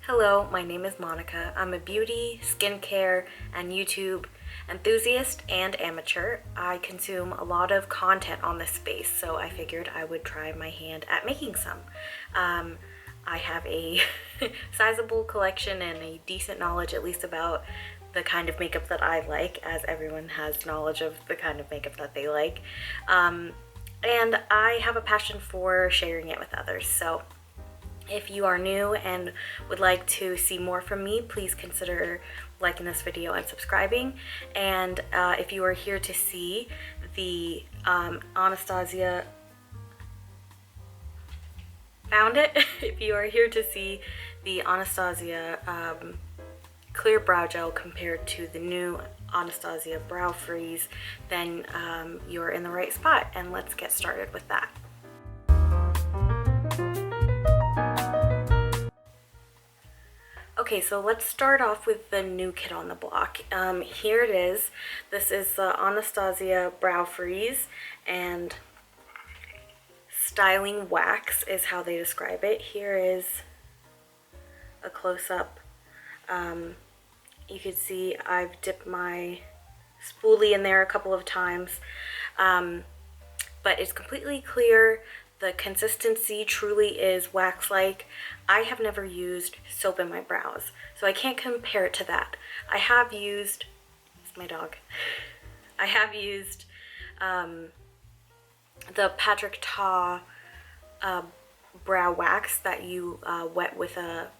Hello, my name is Monica. I'm a beauty, skincare, and YouTube enthusiast and amateur. I consume a lot of content on this space, so I figured I would try my hand at making some. I have a sizable collection and a decent knowledge, at least about the kind of makeup that I like, as everyone has knowledge of the kind of makeup that they like. And I have a passion for sharing it with others. So if you are new and would like to see more from me, please consider liking this video and subscribing. And if you are here to see the Anastasia, found it. If you are here to see the Anastasia Clear Brow Gel compared to the new Anastasia Brow Freeze, then you're in the right spot, and let's get started with that. Okay, so let's start off with the new kid on the block. Here it is. This is the Anastasia Brow Freeze, and styling wax is how they describe it. Here is a close-up. You can see I've dipped my spoolie in there a couple of times, but it's completely clear. The consistency truly is wax-like. I have never used soap in my brows, so I can't compare it to that. I have used, it's my dog, I have used the Patrick Ta brow wax that you wet with a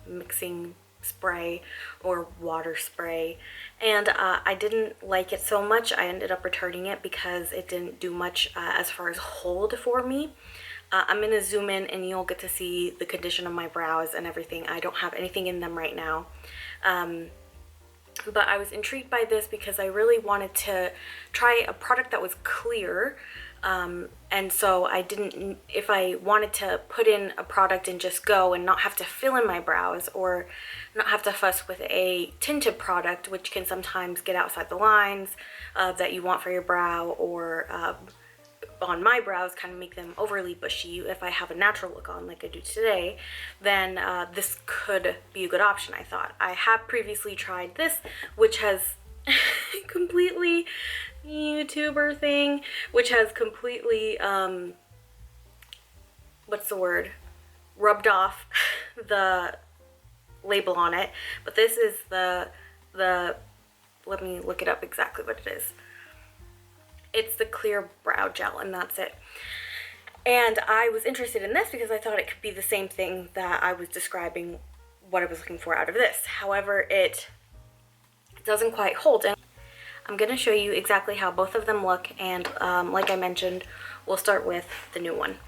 mixing spray or water spray, and I didn't like it so much. I ended up returning it because it didn't do much as far as hold for me. I'm gonna zoom in and you'll get to see the condition of my brows and everything. I don't have anything in them right now, but I was intrigued by this because I really wanted to try a product that was clear. And so I didn't, if I wanted to put in a product and just go and not have to fill in my brows or not have to fuss with a tinted product, which can sometimes get outside the lines that you want for your brow, or on my brows kind of make them overly bushy. If I have a natural look on like I do today, then this could be a good option, I thought. I have previously tried this, which has completely YouTuber thing, which has completely what's the word, rubbed off the label on it. But this is the let me look it up exactly what it is. It's the Clear Brow Gel, and that's it. And I was interested in this because I thought it could be the same thing that I was describing what I was looking for out of this. However, it doesn't quite hold. And I'm going to show you exactly how both of them look, and like I mentioned, we'll start with the new one.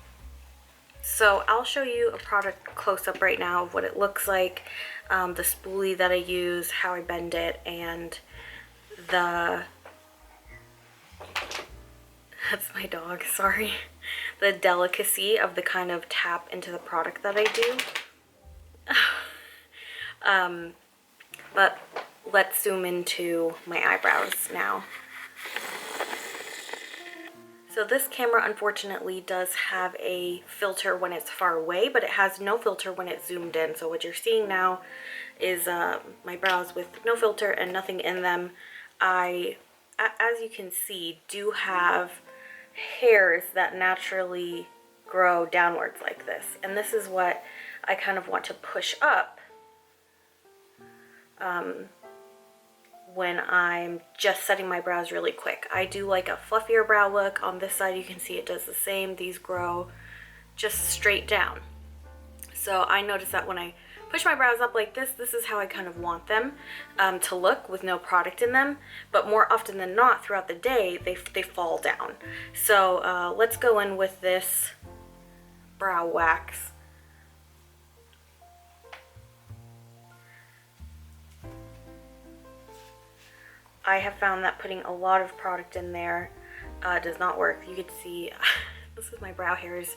So I'll show you a product close-up right now of what it looks like, the spoolie that I use, how I bend it, and the... That's my dog, sorry. The delicacy of the kind of tap into the product that I do. But let's zoom into my eyebrows now. So this camera unfortunately does have a filter when it's far away, but it has no filter when it's zoomed in. So what you're seeing now is my brows with no filter and nothing in them. I, as you can see, do have hairs that naturally grow downwards like this, and this is what I kind of want to push up when I'm just setting my brows really quick. I do like a fluffier brow look. On this side you can see it does the same. These grow just straight down. So I notice that when I push my brows up like this, this is how I kind of want them to look with no product in them. But more often than not throughout the day, they fall down. So let's go in with this brow wax. I have found that putting a lot of product in there does not work. You can see this is my brow hairs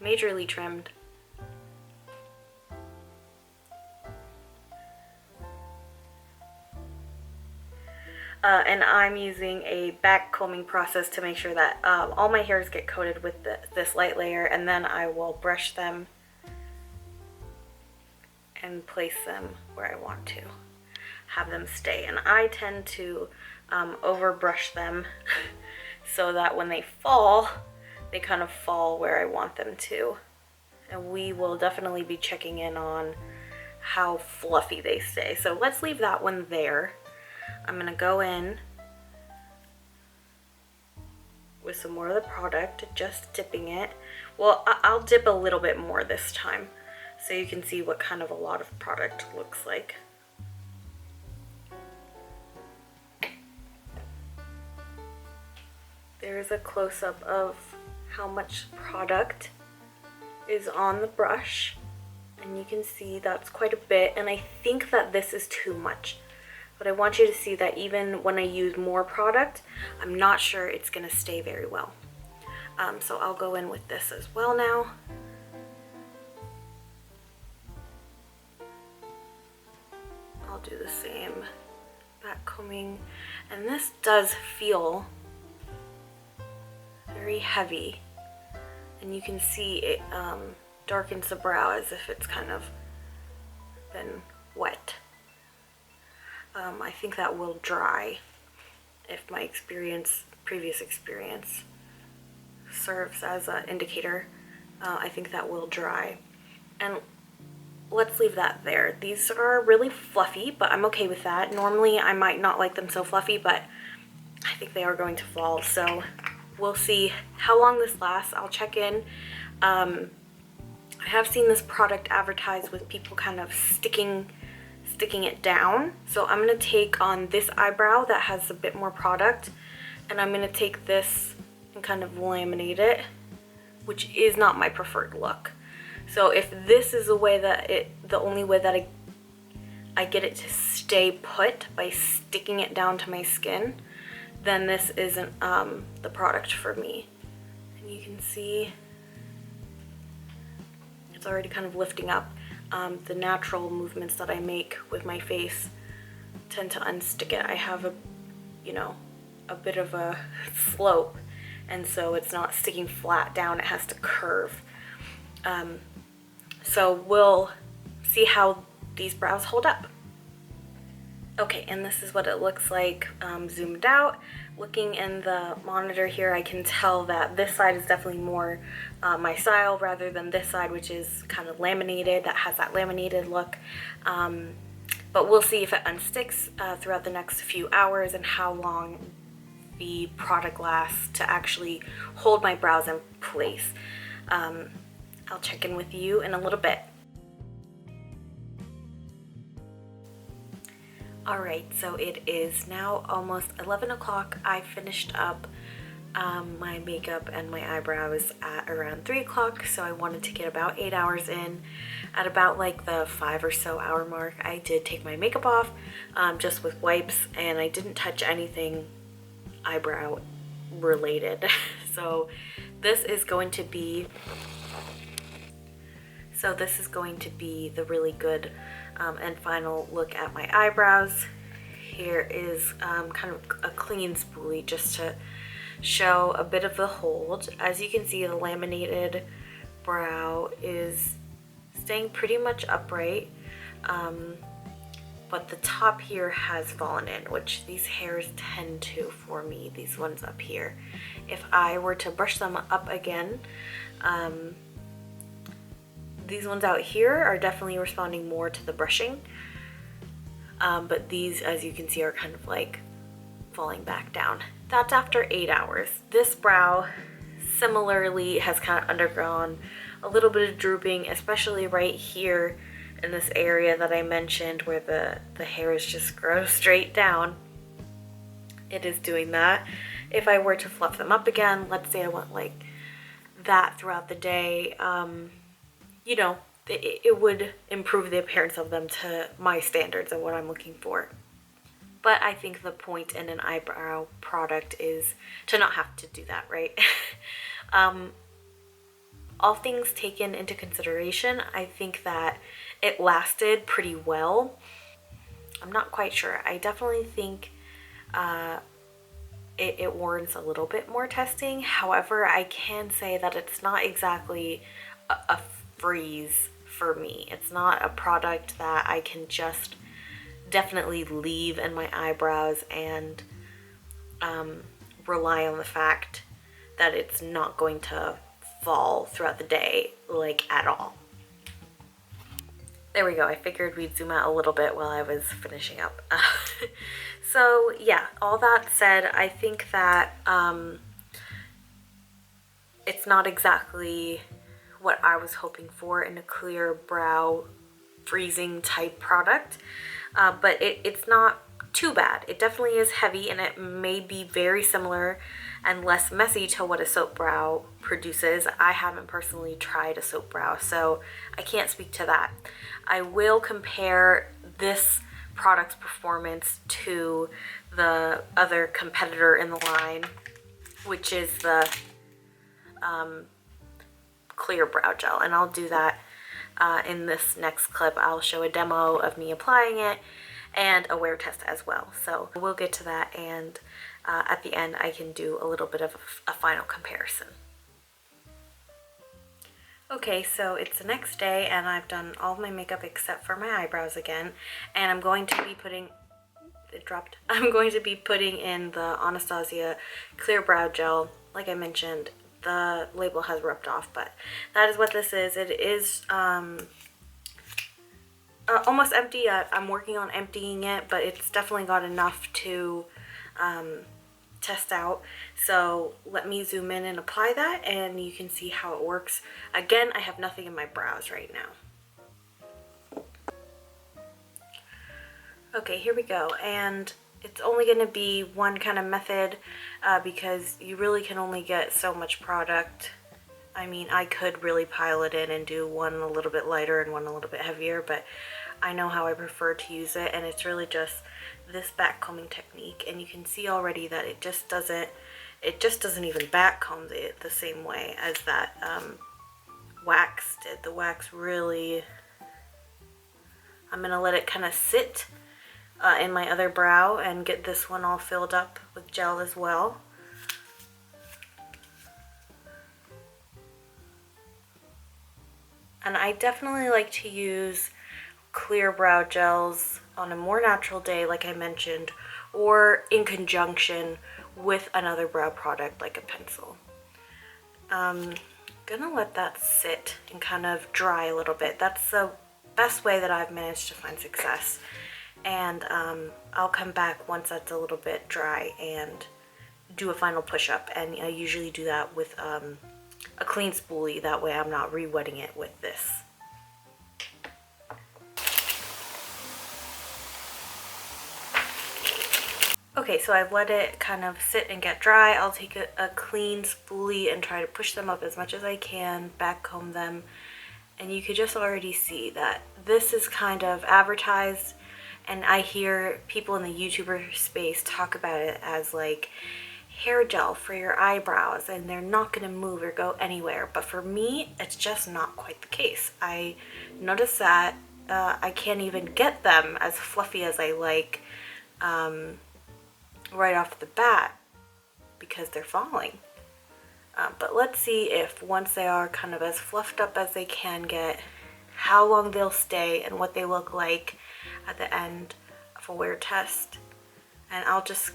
majorly trimmed. And I'm using a back combing process to make sure that all my hairs get coated with this light layer, and then I will brush them and place them where I want to have them stay. And I tend to overbrush them so that when they fall, they kind of fall where I want them to. And we will definitely be checking in on how fluffy they stay. So let's leave that one there. I'm gonna go in with some more of the product, just dipping it. Well, I'll dip a little bit more this time so you can see what kind of a lot of product looks like. There's a close-up of how much product is on the brush, and you can see that's quite a bit, and I think that this is too much. But I want you to see that even when I use more product, I'm not sure it's gonna stay very well. So I'll go in with this as well now. I'll do the same back combing, and this does feel very heavy, and you can see it darkens the brow as if it's kind of been wet. I think that will dry if my previous experience serves as an indicator. I think that will dry. And let's leave that there. These are really fluffy, but I'm okay with that. Normally I might not like them so fluffy, but I think they are going to fall. So we'll see how long this lasts. I'll check in. I have seen this product advertised with people kind of sticking it down. So I'm going to take on this eyebrow that has a bit more product, and I'm going to take this and kind of laminate it, which is not my preferred look. So if this is the way that the only way that I get it to stay put by sticking it down to my skin, then this isn't the product for me. And you can see it's already kind of lifting up. The natural movements that I make with my face tend to unstick it. I have a bit of a slope, and so it's not sticking flat down, it has to curve. So we'll see how these brows hold up. Okay, and this is what it looks like zoomed out. Looking in the monitor here, I can tell that this side is definitely more my style rather than this side, which is kind of laminated, that has that laminated look. But we'll see if it unsticks throughout the next few hours and how long the product lasts to actually hold my brows in place. I'll check in with you in a little bit. Alright, so it is now almost 11 o'clock. I finished up my makeup and my eyebrows at around 3 o'clock, so I wanted to get about 8 hours in. At about like the 5 or so hour mark, I did take my makeup off just with wipes, and I didn't touch anything eyebrow related. So this is going to be the really good and final look at my eyebrows. Here is kind of a clean spoolie just to show a bit of the hold. As you can see, the laminated brow is staying pretty much upright, but the top here has fallen in, which these hairs tend to for me, these ones up here. If I were to brush them up again, these ones out here are definitely responding more to the brushing, but these, as you can see, are kind of like falling back down. That's after 8 hours. This brow similarly has kind of undergone a little bit of drooping, especially right here in this area that I mentioned where the hairs just grow straight down. It is doing that. If I were to fluff them up again, let's say I went like that throughout the day, you know, it would improve the appearance of them to my standards of what I'm looking for. But I think the point in an eyebrow product is to not have to do that, right? All things taken into consideration, I think that it lasted pretty well. I'm not quite sure. I definitely think it warrants a little bit more testing. However, I can say that it's not exactly a freeze for me. It's not a product that I can just definitely leave in my eyebrows and rely on the fact that it's not going to fall throughout the day, like, at all. There we go. I figured we'd zoom out a little bit while I was finishing up. So yeah, all that said, I think that it's not exactly what I was hoping for in a clear brow freezing type product, but it's not too bad. It definitely is heavy, and it may be very similar and less messy to what a soap brow produces. I haven't personally tried a soap brow, so I can't speak to that. I will compare this product's performance to the other competitor in the line, which is the Clear Brow Gel, and I'll do that in this next clip. I'll show a demo of me applying it and a wear test as well. So we'll get to that, and at the end I can do a little bit of a final comparison. Okay, so it's the next day and I've done all of my makeup except for my eyebrows again, and I'm going to be putting I'm going to be putting in the Anastasia Clear Brow Gel. Like I mentioned, the label has rubbed off, but that is what this is. It is almost empty. I'm working on emptying it, but it's definitely got enough to test out. So let me zoom in and apply that, and you can see how it works. Again, I have nothing in my brows right now. Okay, here we go, and it's only going to be one kind of method because you really can only get so much product. I mean, I could really pile it in and do one a little bit lighter and one a little bit heavier, but I know how I prefer to use it, and it's really just this back combing technique. And you can see already that it just doesn't even back comb it the same way as that wax did. The wax really, I'm gonna let it kind of sit in my other brow and get this one all filled up with gel as well. And I definitely like to use clear brow gels on a more natural day, like I mentioned, or in conjunction with another brow product like a pencil. I'm gonna let that sit and kind of dry a little bit. That's the best way that I've managed to find success. And I'll come back once that's a little bit dry and do a final push-up, and I usually do that with a clean spoolie. That way I'm not re-wetting it with this. Okay, so I've let it kind of sit and get dry. I'll take a clean spoolie and try to push them up as much as I can, back comb them, and you could just already see that this is kind of advertised, and I hear people in the YouTuber space talk about it as like hair gel for your eyebrows, and they're not going to move or go anywhere. But for me, it's just not quite the case. I noticed that I can't even get them as fluffy as I like right off the bat because they're falling. But let's see if once they are kind of as fluffed up as they can get, how long they'll stay and what they look like at the end of a wear test. And I'll just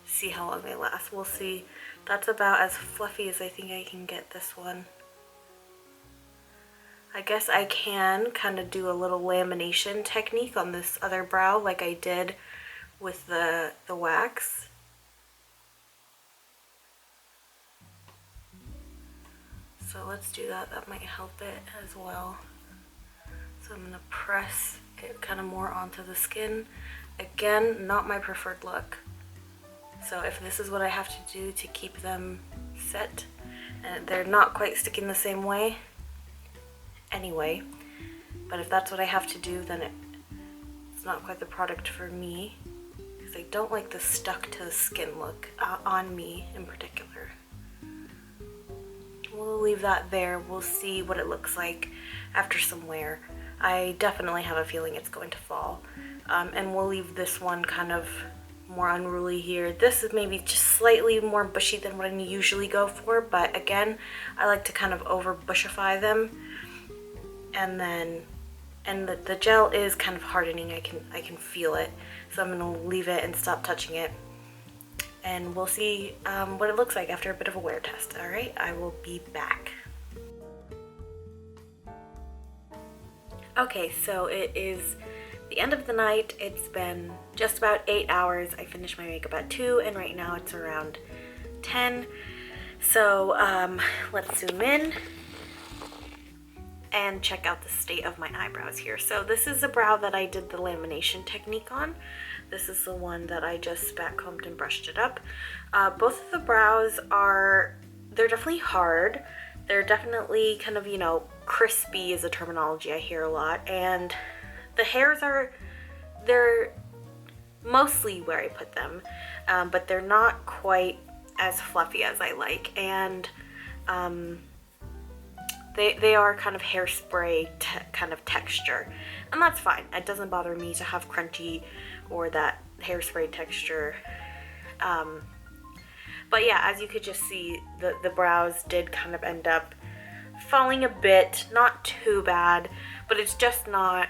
see how long they last. We'll see. That's about as fluffy as I think I can get this one. I guess I can kind of do a little lamination technique on this other brow like I did with the wax. So let's do that. That might help it as well. So I'm going to press it kind of more onto the skin. Again, not my preferred look. So if this is what I have to do to keep them set, and they're not quite sticking the same way anyway, but if that's what I have to do, then it's not quite the product for me, because I don't like the stuck to the skin look on me in particular. We'll leave that there. We'll see what it looks like after some wear. I definitely have a feeling it's going to fall, and we'll leave this one kind of more unruly here. This is maybe just slightly more bushy than what I usually go for, but again, I like to kind of over bushify them. And then, the gel is kind of hardening. I can feel it. So I'm gonna leave it and stop touching it. And we'll see what it looks like after a bit of a wear test. All right, I will be back. Okay, so it is the end of the night. It's been just about 8 hours. I finished my makeup at 2 and right now it's around 10. So let's zoom in and check out the state of my eyebrows here. So this is a brow that I did the lamination technique on. This is the one that I just back combed and brushed it up. Both of the brows they're definitely hard. They're definitely kind of, you know, crispy is a terminology I hear a lot. And the hairs they're mostly where I put them, but they're not quite as fluffy as I like. And they are kind of hairspray kind of texture, and that's fine. It doesn't bother me to have crunchy or that hairspray texture. But yeah, as you could just see, the brows did kind of end up falling a bit, not too bad, but it's just not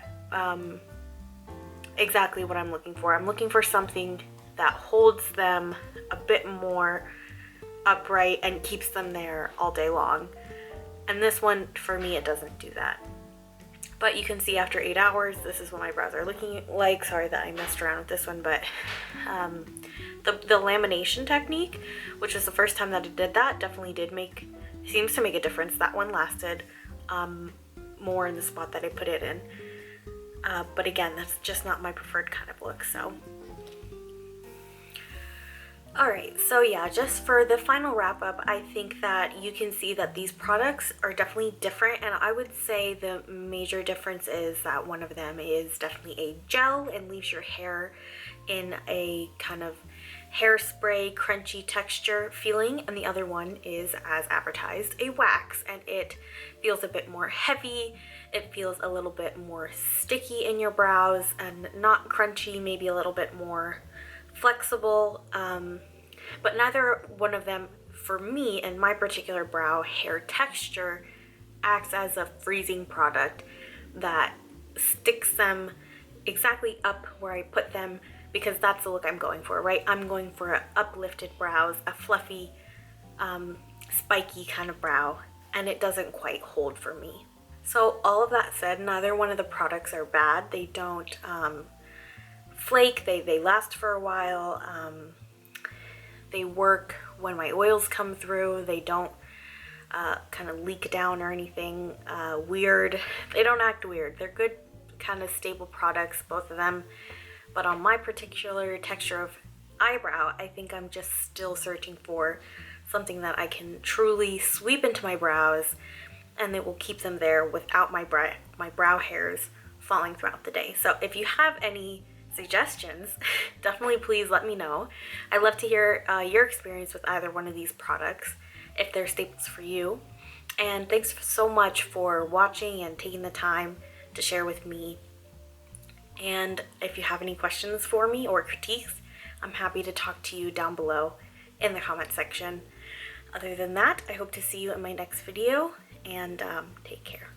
exactly what I'm looking for. I'm looking for something that holds them a bit more upright and keeps them there all day long. And this one, for me, it doesn't do that. But you can see after 8 hours, this is what my brows are looking like. Sorry that I messed around with this one, but the lamination technique, which was the first time that I did that, definitely seems to make a difference. That one lasted more in the spot that I put it in. But again, that's just not my preferred kind of look, so. Alright, so yeah, just for the final wrap up, I think that you can see that these products are definitely different, and I would say the major difference is that one of them is definitely a gel and leaves your hair in a kind of hairspray crunchy texture feeling, and the other one is, as advertised, a wax, and it feels a bit more heavy. It feels a little bit more sticky in your brows and not crunchy, maybe a little bit more flexible, but neither one of them, for me and my particular brow hair texture, acts as a freezing product that sticks them exactly up where I put them, because that's the look I'm going for, right? I'm going for a uplifted brows, a fluffy, spiky kind of brow, and it doesn't quite hold for me. So all of that said, neither one of the products are bad. They don't flake, they last for a while, they work when my oils come through, they don't kind of leak down or anything weird. They don't act weird. They're good kind of stable products, both of them, but on my particular texture of eyebrow, I think I'm just still searching for something that I can truly sweep into my brows and it will keep them there without my brow hairs falling throughout the day. So if you have any suggestions, definitely please let me know. I'd love to hear your experience with either one of these products, if they're staples for you. And thanks so much for watching and taking the time to share with me. And if you have any questions for me or critiques, I'm happy to talk to you down below in the comment section. Other than that, I hope to see you in my next video, and take care.